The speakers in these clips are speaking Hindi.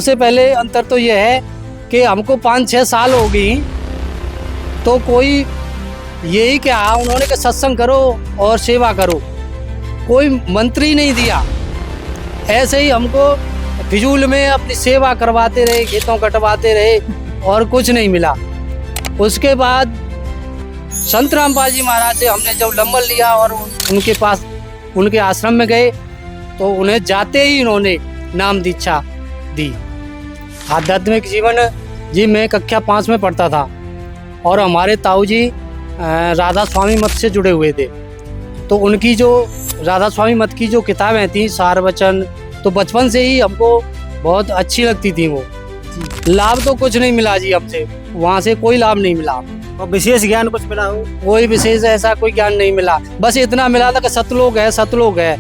सबसे पहले अंतर तो यह है कि हमको 5-6 साल हो गई, तो कोई यही कहा उन्होंने कि सत्संग करो और सेवा करो, कोई मंत्री नहीं दिया। ऐसे ही हमको फिजूल में अपनी सेवा करवाते रहे, खेतों कटवाते रहे और कुछ नहीं मिला। उसके बाद संत रामपाल जी महाराज से हमने जब नंबर लिया और उनके पास उनके आश्रम में गए, तो उन्हें जाते ही उन्होंने नाम दीक्षा दी। आध्यात्मिक जीवन जी मैं कक्षा 5 में पढ़ता था और हमारे ताऊ जी राधा स्वामी मत से जुड़े हुए थे, तो उनकी जो राधा स्वामी मत की जो किताबें थी सार वचन, तो बचपन से ही हमको बहुत अच्छी लगती थी वो। लाभ तो कुछ नहीं मिला जी हमसे, वहाँ से कोई लाभ नहीं मिला। और विशेष ज्ञान कुछ मिला हो? कोई विशेष ऐसा कोई ज्ञान नहीं मिला, बस इतना मिला था कि सतलोक है, सतलोक है,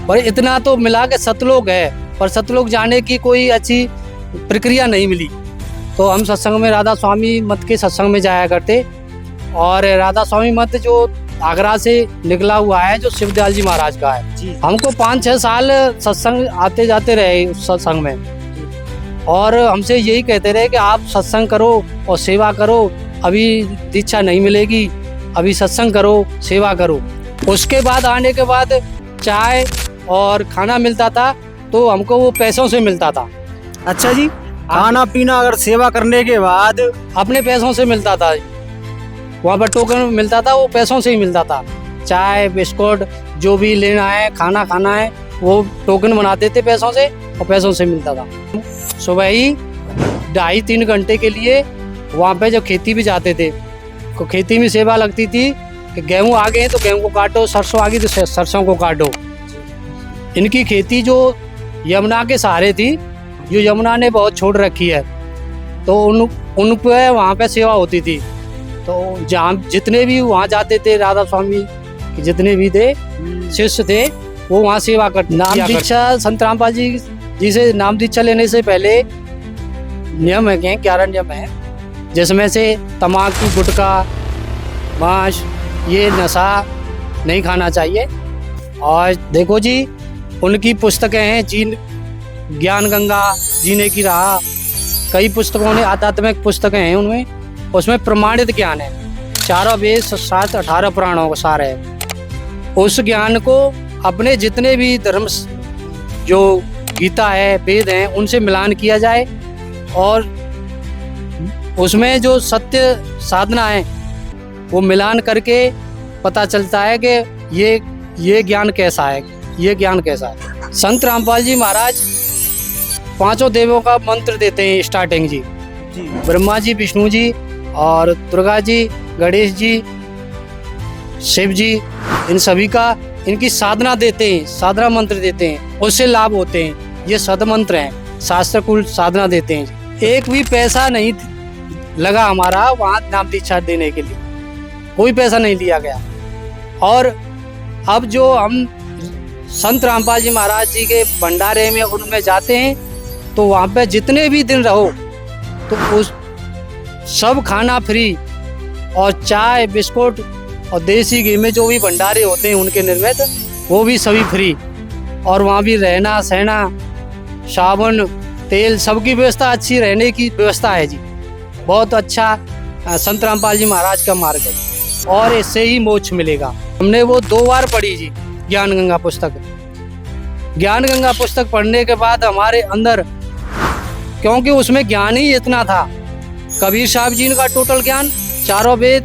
और इतना तो मिला कि सतलोक है, पर सतलोक जाने की कोई अच्छी प्रक्रिया नहीं मिली। तो हम सत्संग में राधा स्वामी मत के सत्संग में जाया करते, और राधा स्वामी मत जो आगरा से निकला हुआ है, जो शिवदयाल जी महाराज का है। हमको 5-6 साल सत्संग आते जाते रहे उस सत्संग में, और हमसे यही कहते रहे कि आप सत्संग करो और सेवा करो, अभी दीक्षा नहीं मिलेगी, अभी सत्संग करो, सेवा करो। उसके बाद आने के बाद चाय और खाना मिलता था, तो हमको वो पैसों से मिलता था। अच्छा जी, खाना पीना अगर सेवा करने के बाद अपने पैसों से मिलता था, वहाँ पर टोकन मिलता था, वो पैसों से ही मिलता था। चाय बिस्कुट जो भी लेना है, खाना खाना है, वो टोकन बनाते थे पैसों से, और पैसों से मिलता था। सुबह ही 2.5-3 घंटे के लिए वहाँ पे जब खेती भी जाते थे, तो खेती में सेवा लगती थी कि गेहूँ आ गए तो गेहूँ को काटो, सरसों आ गई तो सरसों को काटो। इनकी खेती जो यमुना के सहारे थी, जो यमुना ने बहुत छोड़ रखी है, तो उन पे वहाँ पे सेवा होती थी। तो जहाँ जितने भी वहाँ जाते थे, राधा स्वामी के जितने भी थे शिष्य थे, वो वहाँ सेवा करते। नाम दीक्षा संत रामपाल जी से नाम दीक्षा लेने से पहले नियम है, 11 नियम है, जिसमें से तम्बाकू, गुटखा, मांस, ये नशा नहीं खाना चाहिए। और देखो जी, उनकी पुस्तकें हैं, ज्ञान गंगा, जीने की राह, कई पुस्तकों ने आध्यात्मिक पुस्तकें हैं, उनमें उसमें प्रमाणित ज्ञान है। 4 वेद 7 18 पुराणों का सार है। उस ज्ञान को अपने जितने भी धर्म जो गीता है, वेद हैं, उनसे मिलान किया जाए, और उसमें जो सत्य साधना है वो मिलान करके पता चलता है कि ये ज्ञान कैसा है, ये ज्ञान कैसा है। संत रामपाल जी महाराज 5 देवों का मंत्र देते हैं स्टार्टिंग जी, ब्रह्मा जी, विष्णु जी और दुर्गा जी, गणेश जी, शिव जी, इन सभी का इनकी साधना देते हैं, साधना मंत्र देते हैं, उससे लाभ होते हैं। ये सदमंत्र हैं, शास्त्र कुल साधना देते हैं। एक भी पैसा नहीं लगा हमारा वहाँ नाम दीक्षा देने के लिए, कोई पैसा नहीं लिया गया। और अब जो हम संत रामपाल जी महाराज जी के भंडारे में उनमें जाते हैं, तो वहाँ पे जितने भी दिन रहो, तो उस सब खाना फ्री, और चाय बिस्कुट और देसी घी में जो भी भंडारे होते हैं उनके निर्मित, वो भी सभी फ्री। और वहाँ भी रहना सहना, साबुन तेल, सबकी व्यवस्था, अच्छी रहने की व्यवस्था है जी। बहुत अच्छा संत रामपाल जी महाराज का मार्ग है, और इससे ही मोक्ष मिलेगा। हमने वो 2 बार पढ़ी जी ज्ञान गंगा पुस्तक। ज्ञान गंगा पुस्तक पढ़ने के बाद हमारे अंदर, क्योंकि उसमें ज्ञान ही इतना था, कबीर साहब जी का टोटल ज्ञान, 4 वेद,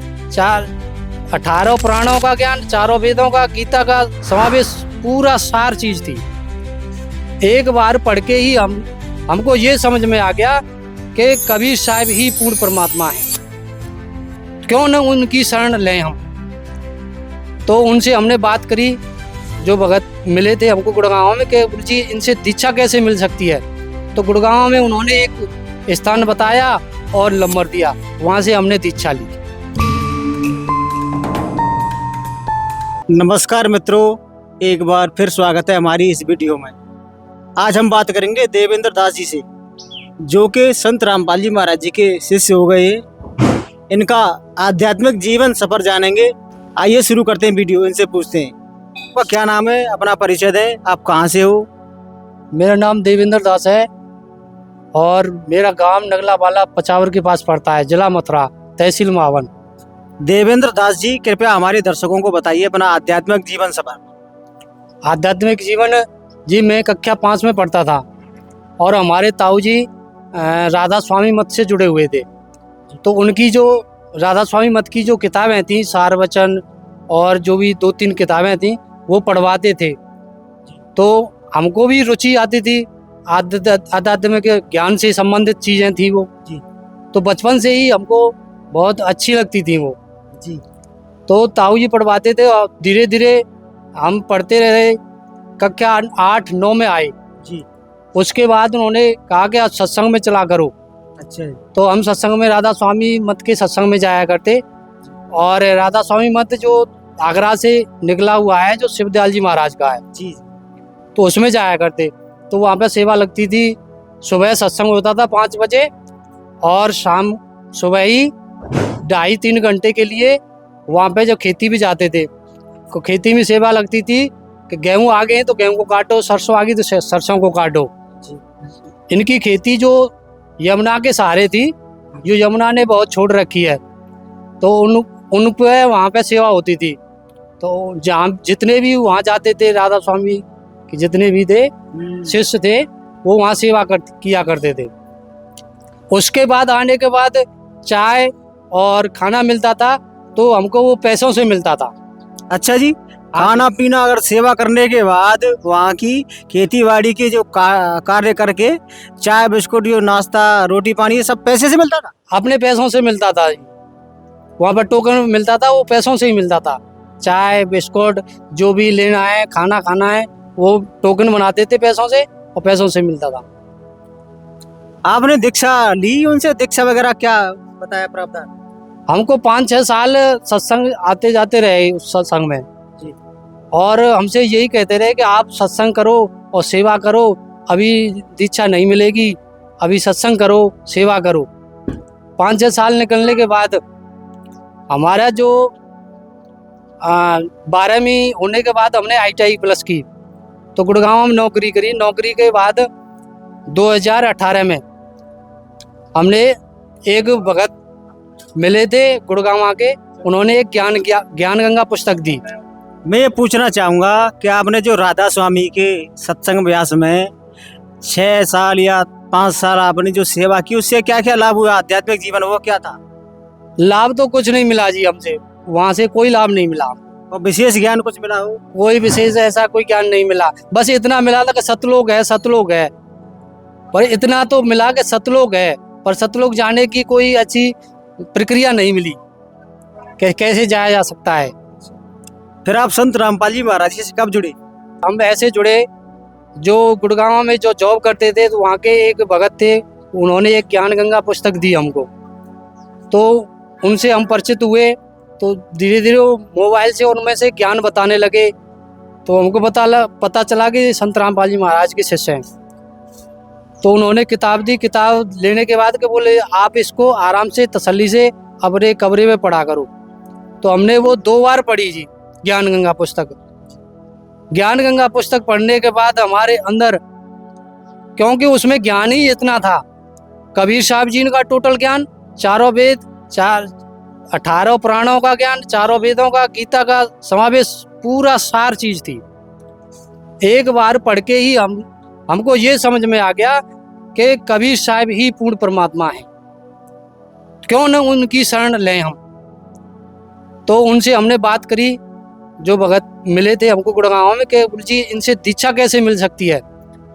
18 पुराणों का ज्ञान, 4 वेदों का, गीता का समावेश, पूरा सार चीज थी। एक बार पढ़ के ही हमको ये समझ में आ गया कि कबीर साहब ही पूर्ण परमात्मा है, क्यों न उनकी शरण लें हम। तो उनसे हमने बात करी, जो भगत मिले थे हमको गुड़गांव में, कि गुरु जी इनसे दीक्षा कैसे मिल सकती है। तो गुड़गांव में उन्होंने एक स्थान बताया और नंबर दिया, वहाँ से हमने दीक्षा ली। नमस्कार मित्रों, एक बार फिर स्वागत है हमारी इस वीडियो में। आज हम बात करेंगे देवेंद्र दास जी से, जो कि संत रामपाल जी महाराज जी के शिष्य हो गए। इनका आध्यात्मिक जीवन सफर जानेंगे। आइए शुरू करते हैं वीडियो। इनसे पूछते हैं, आपका क्या नाम है, अपना परिचय दें, आप कहाँ से हो? मेरा नाम देवेंद्र दास है, और मेरा गांव नगलाबाला पचावर के पास पड़ता है, जिला मथुरा, तहसील मावन। देवेंद्र दास जी, कृपया हमारे दर्शकों को बताइए अपना आध्यात्मिक जीवन सफर। आध्यात्मिक जीवन जी, मैं कक्षा 5 में पढ़ता था और हमारे ताऊ जी राधा स्वामी मत से जुड़े हुए थे। तो उनकी जो राधा स्वामी मत की जो किताबें थी, सार वचन और जो भी 2-3 किताबें थी, वो पढ़वाते थे। तो हमको भी रुचि आती थी, आध्यात्मिक ज्ञान से संबंधित चीज़ें थी वो जी। तो बचपन से ही हमको बहुत अच्छी लगती थी वो जी। तो ताऊ जी पढ़वाते थे और धीरे धीरे हम पढ़ते रहे। कक्षा 8-9 में आए जी। उसके बाद उन्होंने कहा कि आज सत्संग में चला करो। अच्छा। तो हम सत्संग में राधा स्वामी मत के सत्संग में जाया करते। और राधा स्वामी मत जो आगरा से निकला हुआ है, जो शिवदयाल जी महाराज का है जी। तो उसमें जाया करते। तो वहाँ पे सेवा लगती थी। सुबह सत्संग होता था 5 बजे और शाम सुबह ही 2.5-3 घंटे के लिए वहाँ पे जो खेती भी जाते थे, तो खेती में सेवा लगती थी कि गेहूँ आ गए तो गेहूँ को काटो, सरसों आ गई तो सरसों को काटो। इनकी खेती जो यमुना के सहारे थी, जो यमुना ने बहुत छोड़ रखी है, तो उन पे वहाँ पे सेवा होती थी। तो जहाँ जितने भी वहाँ जाते थे, राधा स्वामी के जितने भी थे शिष्य थे, वो वहाँ सेवा किया करते थे। उसके बाद आने के बाद चाय और खाना मिलता था, तो हमको वो पैसों से मिलता था। अच्छा जी, खाना पीना अगर सेवा करने के बाद वहाँ की खेती बाड़ी के जो कार्य करके चाय बिस्कुट, जो नाश्ता रोटी पानी, ये सब पैसे से मिलता था? अपने पैसों से मिलता था। वहाँ पर टोकन मिलता था, वो पैसों से ही मिलता था। चाय बिस्कुट जो भी लेना है, खाना खाना है, वो टोकन बनाते थे पैसों से और पैसों से मिलता था। आपने दीक्षा ली उनसे? दीक्षा वगैरह क्या बताया प्रावधान? हमको 5-6 साल सत्संग आते जाते रहे उस सत्संग में जी। और हमसे यही कहते रहे कि आप सत्संग करो और सेवा करो, अभी दीक्षा नहीं मिलेगी, अभी सत्संग करो, सेवा करो। 5-6 साल निकलने के बाद हमारा जो 12वीं होने के बाद हमने ITI प्लस की, तो गुड़गांव में नौकरी करी। नौकरी के बाद 2018 में हमने एक भगत मिले थे गुड़गांव आके, उन्होंने एक ज्ञान गंगा पुस्तक दी। मैं ये पूछना चाहूँगा कि आपने जो राधा स्वामी के सत्संग व्यास में 6 साल या 5 साल आपने जो सेवा की, उससे क्या क्या लाभ हुआ? आध्यात्मिक जीवन वो क्या था? लाभ तो कुछ नहीं मिला जी, हमसे वहाँ से कोई लाभ नहीं मिला। और विशेष ज्ञान कुछ मिला हो? कोई विशेष ऐसा कोई ज्ञान नहीं मिला। बस इतना मिला था कि सतलोक है, सतलोक है, पर इतना तो मिला कि सतलोक है, पर सतलोक जाने की कोई अच्छी प्रक्रिया नहीं मिली कि कैसे जाया जा सकता है। फिर आप संत रामपाल जी महाराज जी से कब जुड़े? हम ऐसे जुड़े, जो गुड़गांव में जो जॉब करते थे, तो वहाँ के एक भगत थे, उन्होंने एक ज्ञान गंगा पुस्तक दी हमको, तो उनसे हम परिचित हुए। तो धीरे धीरे वो मोबाइल से उनमें से ज्ञान बताने लगे, तो हमको पता चला कि संत रामपाल जी महाराज के शिष्य हैं। तो उन्होंने किताब दी। किताब लेने के बाद के बोले आप इसको आराम से तसल्ली से अपने कमरे में पढ़ा करो। तो हमने वो 2 बार पढ़ी जी ज्ञान गंगा पुस्तक। ज्ञान गंगा पुस्तक पढ़ने के बाद हमारे अंदर, क्योंकि उसमें ज्ञान ही इतना था, कबीर साहब जी का टोटल ज्ञान, 4 वेद, 18 पुराणों का ज्ञान, 4 वेदों का, गीता का समावेश, पूरा सार चीज थी। एक बार पढ़ के ही हमको ये समझ में आ गया कि कबीर साहब ही पूर्ण परमात्मा है, क्यों न उनकी शरण लें हम। तो उनसे हमने बात करी, जो भगत मिले थे हमको गुड़गांव में, कि गुरु जी इनसे दीक्षा कैसे मिल सकती है।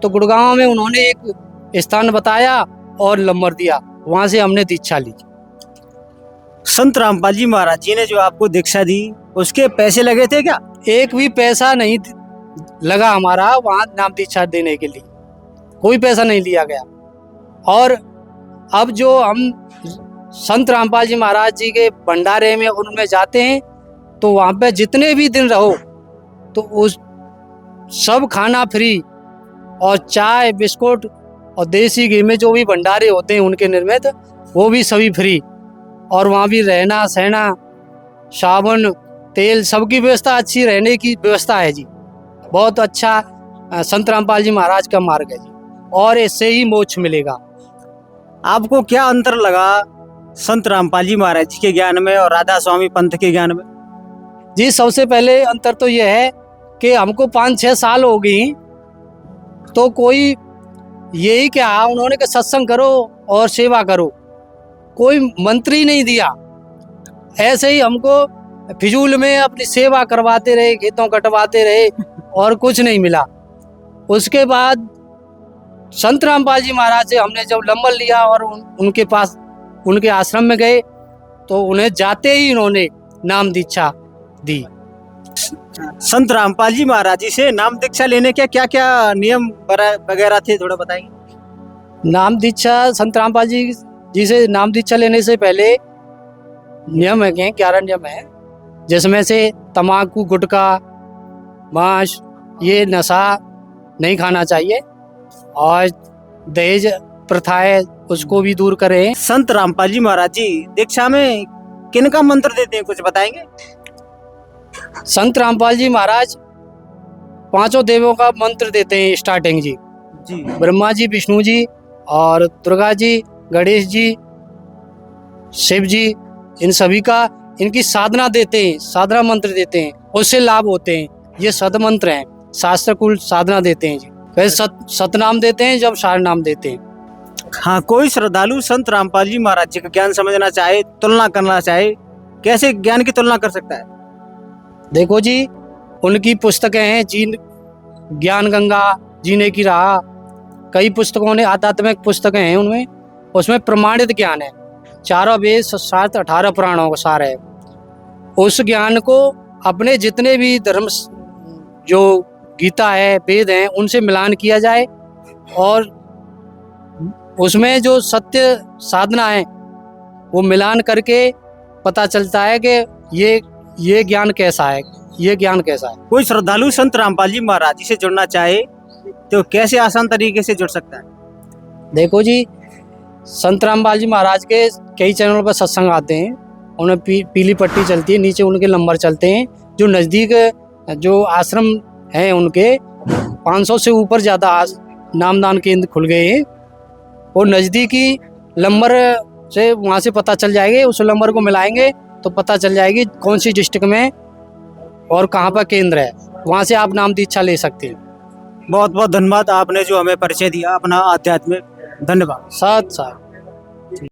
तो गुड़गांव में उन्होंने एक स्थान बताया और नंबर दिया, वहाँ से हमने दीक्षा ली। संत रामपाल जी महाराज जी ने जो आपको दीक्षा दी, उसके पैसे लगे थे क्या? एक भी पैसा नहीं लगा हमारा वहाँ नाम दीक्षा देने के लिए, कोई पैसा नहीं लिया गया। और अब जो हम संत रामपाल जी महाराज जी के भंडारे में उनमें जाते हैं, तो वहाँ पे जितने भी दिन रहो, तो उस सब खाना फ्री, और चाय बिस्कुट और देसी घी में जो भी भंडारे होते हैं उनके निर्मित, वो भी सभी फ्री। और वहाँ भी रहना सहना, साबुन तेल, सबकी व्यवस्था, अच्छी रहने की व्यवस्था है जी। बहुत अच्छा संत रामपाल जी महाराज का मार्ग है जी, और इससे ही मोक्ष मिलेगा। आपको क्या अंतर लगा संत रामपाल जी महाराज जी के ज्ञान में और राधा स्वामी पंथ के ज्ञान में? जी सबसे पहले अंतर तो यह है कि हमको 5-6 साल हो गई, तो कोई यही क्या उन्होंने कि सत्संग करो और सेवा करो, कोई मंत्र ही नहीं दिया। ऐसे ही हमको फिजूल में अपनी सेवा करवाते रहे, खेतों कटवाते रहे और कुछ नहीं मिला। उसके बाद संत रामपाल जी महाराज से हमने जब नंबर लिया और उनके पास उनके आश्रम में गए, तो उन्हें जाते ही उन्होंने नाम दीक्षा दी। संत रामपाल जी महाराज जी से नाम दीक्षा लेने के क्या क्या नियम वगैरह थे, थोड़ा बताएंगे? नाम दीक्षा संत रामपाल जी से नाम दीक्षा लेने से पहले नियम है, 11 नियम है, जिसमें से तम्बाकू, गुटखा, मांस, ये नशा नहीं खाना चाहिए और दहेज प्रथा है उसको भी दूर करें। संत रामपाल जी महाराज जी दीक्षा में किनका मंत्र देते हैं, कुछ बताएंगे? संत रामपाल जी महाराज 5 देवों का मंत्र देते हैं स्टार्टिंग जी। ब्रह्मा जी, विष्णु जी और दुर्गा जी, गणेश जी, शिव जी, इन सभी का इनकी साधना देते हैं, साधना मंत्र देते हैं, उससे लाभ होते हैं। ये सदमंत्र हैं, शास्त्र कुल साधना देते हैं जी। वैसे सतनाम देते हैं, जब सार नाम देते हैं। हाँ, कोई श्रद्धालु संत रामपाल जी महाराज जी का ज्ञान समझना चाहे, तुलना करना चाहे, कैसे ज्ञान की तुलना कर सकता है? देखो जी, उनकी पुस्तकें हैं, ज्ञान गंगा, जीने की राह, कई पुस्तकों ने आध्यात्मिक पुस्तकें हैं उनमें, उसमें प्रमाणित ज्ञान है। 4 वेद, 18 पुराणों का सार है। उस ज्ञान को अपने जितने भी धर्म, जो गीता है, वेद हैं, उनसे मिलान किया जाए और उसमें जो सत्य साधना है वो मिलान करके पता चलता है कि ये ज्ञान कैसा है, ये ज्ञान कैसा है। कोई श्रद्धालु संत रामपाल जी महाराज जी से जुड़ना चाहे तो कैसे आसान तरीके से जुड़ सकता है? देखो जी, संत रामपाल जी महाराज के कई चैनलों पर सत्संग आते हैं, उन्हें पीली पट्टी चलती है, नीचे उनके नंबर चलते हैं। जो नज़दीक जो आश्रम हैं उनके 500 से ऊपर ज़्यादा नामदान केंद्र खुल गए हैं। वो नज़दीकी नंबर से वहाँ से पता चल जाएंगे, उस नंबर को मिलाएंगे तो पता चल जाएगी कौन सी डिस्ट्रिक्ट में और कहाँ पर केंद्र है, वहाँ से आप नाम दीक्षा ले सकते हैं। बहुत बहुत धन्यवाद, आपने जो हमें परिचय दिया अपना आध्यात्मिक। धन्यवाद। साथ